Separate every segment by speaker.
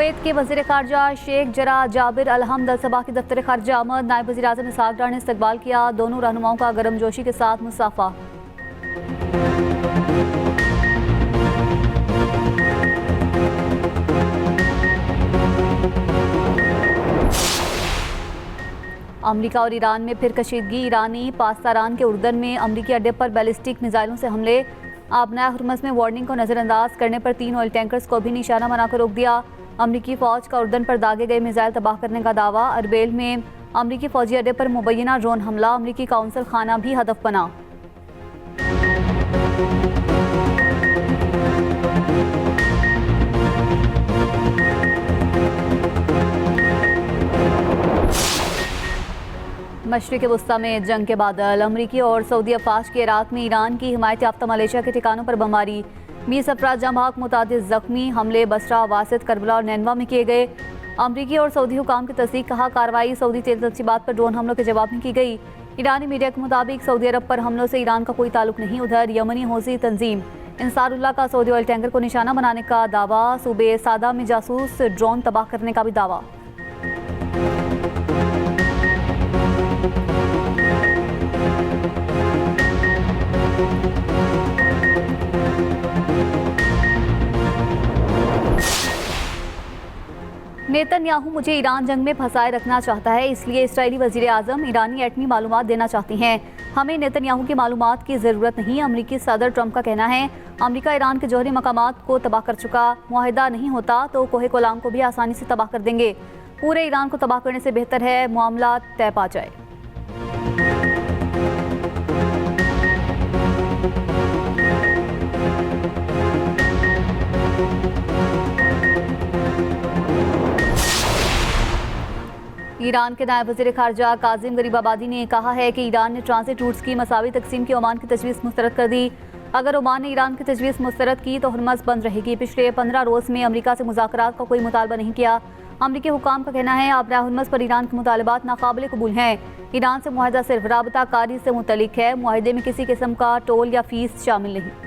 Speaker 1: Kuwait के वज़ीर ख़ारजा शेख जरा जाबिर अलहम्द अल सबा की दफ्तर ख़ारजा आमद। नायब वज़ीर आज़म इसहाक़ डार ने इस्तकबाल किया। दोनों रहनुमाओं का गर्मजोशी के साथ मुसाफ़ा। अमरीका और ईरान में फिर कशीदगी। ईरानी पास्तारान के उर्दन में अमरीकी अड्डे पर बैलिस्टिक मिसाइलों से हमले। आबनाए हुर्मुज़ में वार्निंग को नज़रअंदाज करने पर 3 ऑयल टैंकर्स को भी निशाना बनाकर रोक दिया। अमरीकी फ़ौज का उर्दन पर दागे गए मिसाइल तबाह करने का दावा। अरबेल में अमरीकी फ़ौजी अड्डे पर मुबैना ड्रोन हमला। अमरीकी काउंसिल खाना भी हदफ बना। मशरिक़ वस्ता में जंग के बादल। अमरीकी और सऊदी अफवाज के इराक़ में ईरान की हिमायत याफ्ता मलेशिया के ठिकानों पर बमबारी। 20 अफराद जहाँ भाग, मुतादिद ज़ख्मी। हमले बसरा, वासित, करबला और नैनवा में किए गए। अमरीकी और सऊदी हुकाम की तस्दीक। कहा कार्रवाई सऊदी तेल तनसीबात पर ड्रोन हमलों के जवाब में की गई। ईरानी मीडिया के मुताबिक सऊदी अरब पर हमलों से ईरान का कोई ताल्लुक नहीं। उधर यमनी हौसी तंजीम अंसारुल्लाह का सऊदी ऑयल टैंकर को निशाना बनाने का दावा। सूबे सादा में जासूस ड्रोन तबाह करने का भी दावा। नेतन्याहू मुझे ईरान जंग में फंसाए रखना चाहता है, इसलिए इस्राएली वज़ीर आज़म ईरानी एटमी मालूमात देना चाहते हैं। हमें नेतन्याहू की मालूमात की ज़रूरत नहीं। अमरीकी सदर ट्रंप का कहना है अमरीका ईरान के जौहरी मकामात को तबाह कर चुका। मुआहिदा नहीं होता तो कोहे कोलाम को भी आसानी से तबाह कर देंगे। पूरे ईरान को तबाह करने से बेहतर है मामला तय पा जाए। ईरान के नायब वज़ीर ख़ारजा काजिम गरीबाबादी ने कहा है कि ईरान ने ट्रांजिट रूट्स की मसावी तकसीम की ओमान की तजवीज़ मुस्तरद कर दी। अगर ओमान ने ईरान की तजवीज़ मुस्तरद की तो हुर्मुज़ बंद रहेगी। पिछले 15 रोज़ में अमरीका से मुज़ाकरात का कोई मुतालबा नहीं किया। अमरीकी हुकाम का कहना है आबराए हुर्मुज़ पर ईरान के मुतालबात नाकाबिल कबूल हैं। ईरान से मुआहिदा सिर्फ राबता कारी से मुतल्लिक है। मुआहिदे में किसी किस्म का टोल या फीस शामिल नहीं।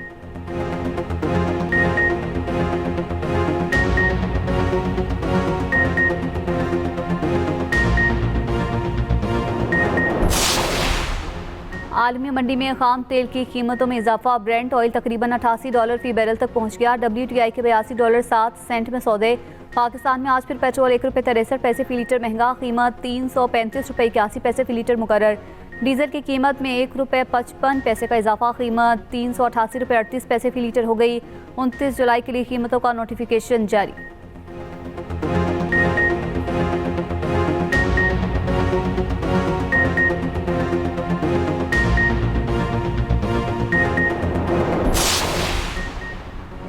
Speaker 1: आलमी मंडी में खाम तेल की कीमतों में इजाफा। ब्रेंट ऑयल तकरीबन $88 फी बैरल तक पहुंच गया। WTI के $82.07 में सौदे। पाकिस्तान में आज फिर पेट्रोल ₹1.63 फी लीटर महंगा। कीमत ₹335.81 फी लीटर मुकर्रर। डीजल की कीमत में ₹1.55 का इजाफा। कीमत ₹388.38 फी लीटर हो गई। 29 जुलाई के लिए कीमतों का नोटिफिकेशन जारी।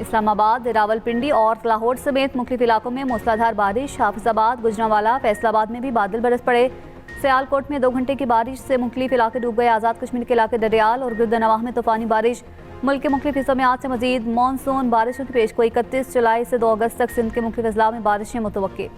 Speaker 1: इस्लामाबाद, रावलपिंडी और लाहौर समेत मुख्तलिफ इलाकों में मूसलाधार बारिश। हाफिजाबाद, गुजरांवाला, फैसलाबाद में भी बादल बरस पड़े। सियालकोट में 2 घंटे की बारिश से मुख्तलिफ इलाके डूब गए। आज़ाद कश्मीर के इलाके दरियाल और गिरदनवाह में तूफानी बारिश। मुल्क के मुख्तलिफ हिस्सों में आज से मजीद मानसून बारिशों की पेशगोई। 31 जुलाई से 2 अगस्त तक सिंध के मुख्तलिफ अजला में बारिशें मुतवक्के।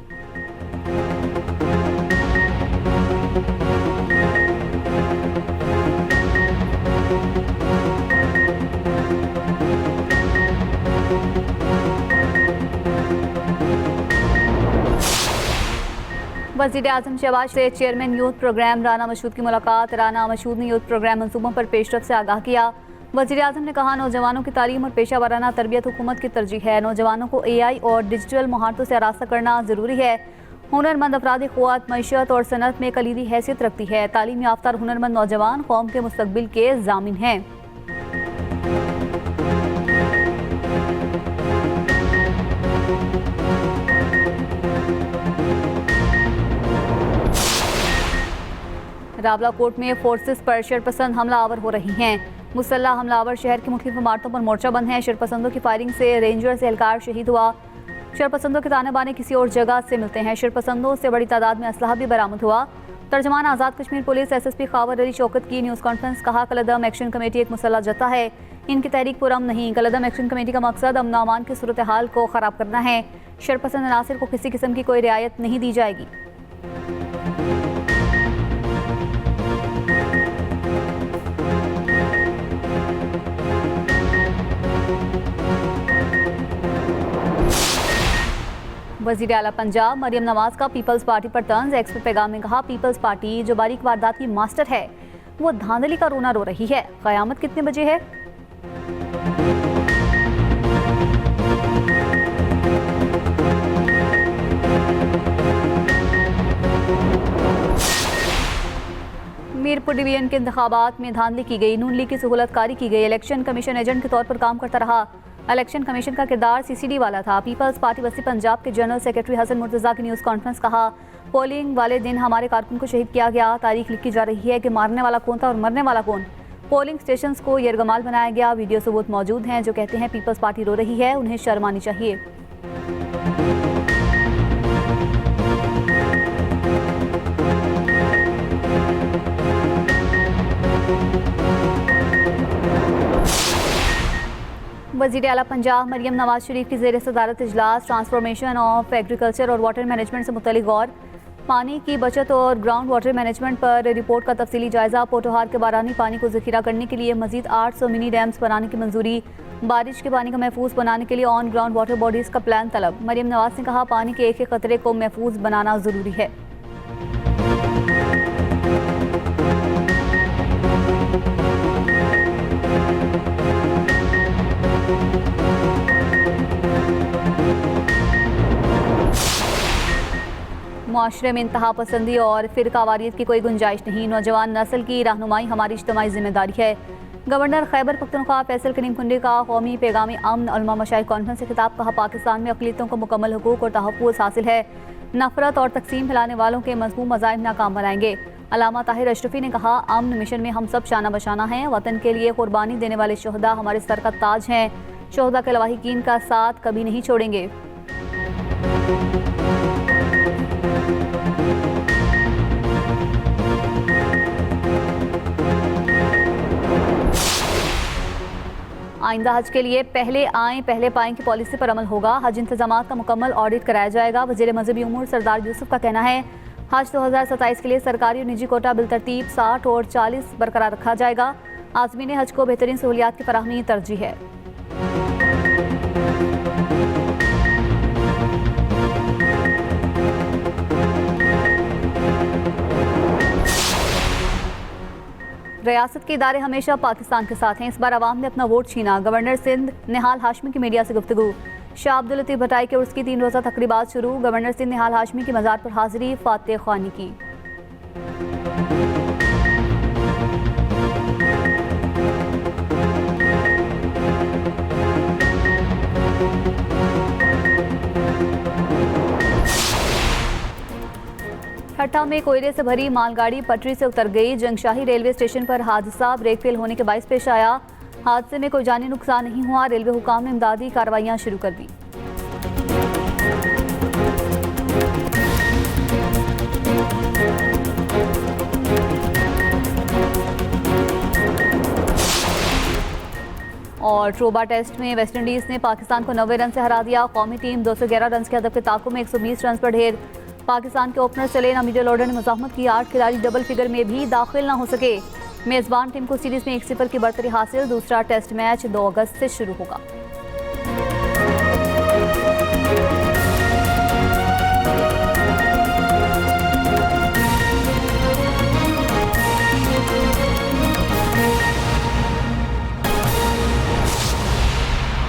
Speaker 1: वज़ीर आज़म शहबाज से chairman youth program Rana Mashhood की मुलाकात। राना मशहूद ने यूथ प्रोग्राम मंसूबों पर पेशरफ से आगाह किया। वज़ीर आज़म ने कहा नौजवानों की तालीम और पेशा वाराना तरबियत हुकूमत की तरजीह है। नौजवानों को AI और डिजिटल महारतों से आरास्ता करना ज़रूरी है। हुनरमंद अफरादी क़ुव्वत मईशत और सनत में कलीदी हैसियत रखती है। तालीम याफ्ता और हुनरमंद नौजवान कौम के मुस्तकबिल के ज़ामिन हैं। रावलाकोट में फोर्सेस पर शरपसंद हमलावर हो रही हैं। मुसल्ला हमलावर शहर की मुख्तलिफ इमारतों पर मोर्चा बंद हैं। शरपसंदों की फायरिंग से रेंजर्स एहलकार शहीद हुआ। शरपसंदों के ताने बाने किसी और जगह से मिलते हैं। शरपसंदों से बड़ी तादाद में असलहा भी बरामद हुआ। तर्जमान आज़ाद कश्मीर पुलिस SSP खावर अली शौकत की न्यूज़ कॉन्फ्रेंस। कहा कलदम एक्शन कमेटी एक मुसल्ला जत्था है। इनकी तहरीक पुरअमन नहीं। कलदम एक्शन कमेटी का मकसद अमन अमान की सूरत हाल को ख़राब करना है। शरपसंद अनासिर को किसी किस्म की कोई रियायत नहीं दी जाएगी। वजीर आला पंजाब मरियम नवाज का पीपल्स पार्टी पर तंज। एक्स पे पैगाम में कहा, पीपल्स पार्टी जो बारीक वारदात की मास्टर है वो धांधली का रोना रो रही है। कयामत कितने बजे है? मीरपुर डिवीजन के इंतखाबात में धांधली की गई, नून लीग की सहूलतकारी की गई। इलेक्शन कमीशन एजेंट के तौर पर काम करता रहा। इलेक्शन कमीशन का किरदार सीसीडी वाला था। पीपल्स पार्टी बस्ती पंजाब के जनरल सेक्रेटरी हसन मुर्तज़ा की न्यूज़ कॉन्फ्रेंस। कहा, पोलिंग वाले दिन हमारे कारकुन को शहीद किया गया। तारीख लिखी जा रही है कि मारने वाला कौन था और मरने वाला कौन। पोलिंग स्टेशंस को यरगमाल बनाया गया। वीडियो सबूत मौजूद हैं जो कहते हैं पीपल्स पार्टी रो रही है, उन्हें शर्म आनी चाहिए। वज़ीर आला पंजाब मरियम नवाज शरीफ की ज़ेर सदारत इजलास ट्रांसफॉर्मेशन ऑफ एग्रीकल्चर और वाटर मैनेजमेंट से मुतल्लिक़ गौर। पानी की बचत और ग्राउंड वाटर मैनेजमेंट पर रिपोर्ट का तफसीली जायजा। पोटोहार के बारानी पानी को ज़ख़ीरा करने के लिए मज़ीद 800 मिनी डैम्स बनाने की मंजूरी। बारिश के पानी का महफूज बनाने के लिए ऑन ग्राउंड वाटर बॉडीज़ का प्लान तलब। मरियम नवाज ने कहा, पानी के एक एक कतरे को महफूज बनाना ज़रूरी है। मुआशरे में इंतहा पसंदी और फ़िरकावारियत की कोई गुंजाइश नहीं। नौजवान नस्ल की रहनुमाई हमारी इज्तिमाई जिम्मेदारी है। गवर्नर खैबर पख्तूनख्वा फैसल करीम कुंडी का कौमी पैगाम अमन उलमा मशाइख कॉन्फ्रेंस से खिताब। कहा, पाकिस्तान में अक़लियतों को मुकम्मल हुकूक और तहफ़्फ़ुज़ हासिल है। नफरत और तकसीम फैलाने वालों के मज़मूम मज़ाहिब नाकाम बनाएंगे। अल्लामा ताहिर अशरफी ने कहा, अमन मिशन में हम सब शाना बशाना हैं। वतन के लिए कुर्बानी देने वाले शहदा हमारे सर का ताज हैं। शहदा के लवाहिकीन का साथ कभी नहीं छोड़ेंगे। आइंदा हज के लिए पहले आएँ पहले पाएँ की पॉलिसी पर अमल होगा। हज इंतजामात का मुकम्मल ऑडिट कराया जाएगा। वज़ीर मज़हबी उमूर सरदार यूसुफ का कहना है, हज 2027 के लिए सरकारी और निजी कोटा बिलतरतीब 60 और 40 बरकरार रखा जाएगा। आज़मीन हज को बेहतरीन सहूलियात की फराहमी तरजीह है। रियासत के इदारे हमेशा पाकिस्तान के साथ हैं। इस बार अवाम ने अपना वोट छीना। गवर्नर सिंध निहाल हाशमी की मीडिया से गुफ्तगू। शाह अब्दुल लतीफ भट्टाई के उर्स की 3 रोज़ा तकरीबात शुरू। गवर्नर सिंध निहाल हाशमी की मज़ार पर हाजिरी, फातिह ख्वानी की। ठट्ठा में कोयले से भरी मालगाड़ी पटरी से उतर गई। जंगशाही रेलवे स्टेशन पर हादसा ब्रेक फेल होने के बायस पेश आया। हादसे में कोई जानी नुकसान नहीं हुआ। रेलवे हुकाम ने इमदादी कार्रवाइयां शुरू कर दी। और ट्रोबा टेस्ट में वेस्टइंडीज़ ने पाकिस्तान को 90 रन से हरा दिया। कौमी टीम 211 रन के हदफ के ताक़ुब में 120 रन पर ढेर। पाकिस्तान के ओपनर सलेन मिडल ऑर्डर ने मुज़ाहमत की। 8 खिलाड़ी डबल फिगर में भी दाखिल न हो सके। मेज़बान टीम को सीरीज़ में 1-0 की बढ़तरी हासिल। दूसरा टेस्ट मैच 2 अगस्त से शुरू होगा।